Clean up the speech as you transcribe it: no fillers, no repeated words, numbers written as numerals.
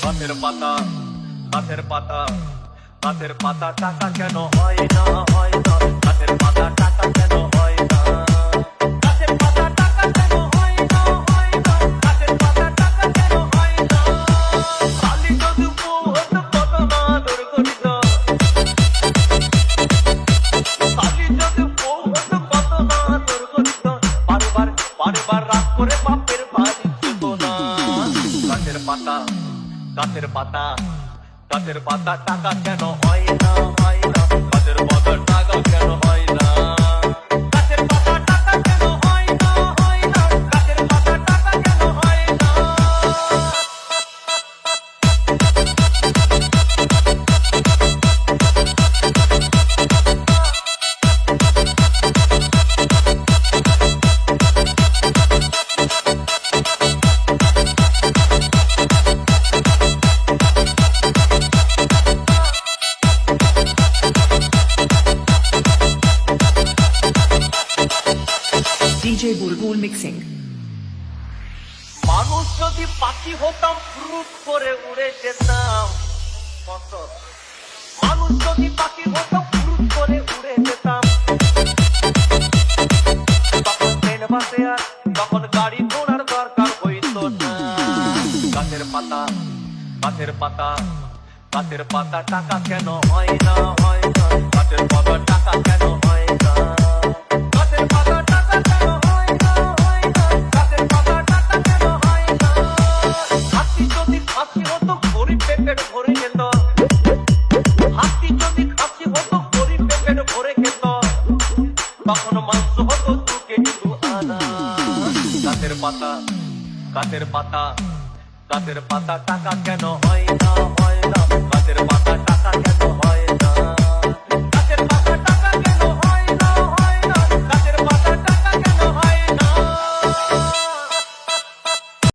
গাছের পাতা গাছের পাতা গাছের পাতা টাকা কেন হয় না গাছের পাতা টাকা কেন হয় না গাছের পাতা টাকা কেন হয় না গাছের পাতা টাকা কেন হয় না খালি যদি বহুত কত না দূর করিত খালি যদি বহুত কত না দূর করিত বারবার রাগ করে বাপের বাড়ি যেত না গাছের পাতা গাছের পাতা গাছের পাতা টাকা কেন হয় না গাছের পাতা টাকা কেন হয় না গাছের পাতা টাকা কেন হয় না গাছের পাতা টাকা কেন হয় না DJ Bulbul Mixing. মানুষ যদি পাখি হতাম ফ্রুট করে উড়ে যেতাম কত মানুষ যদি পাখি হতাম ফ্রুট করে উড়ে যেতাম তখন ট্রেন বাসে আর তখন গাড়ি ঘোড়ার দরকার হইতো না গাছের পাতা গাছের পাতা গাছের পাতা টাকা কেন হয় না গাছের পাতা টাকা কেন হয় না গাছের পাতা টাকা কেন হয় না গাছের পাতা টাকা কেন হয় না হাতি যদি খাসি হতো গরিব পেট ভরে যেত হাতি যদি খাসি হতো গরিব পেট ভরে খেত তখন মাংস হতো 2 কেজি 2 আনা গাছের পাতা গাছের পাতা গাছের পাতা টাকা কেন হয় না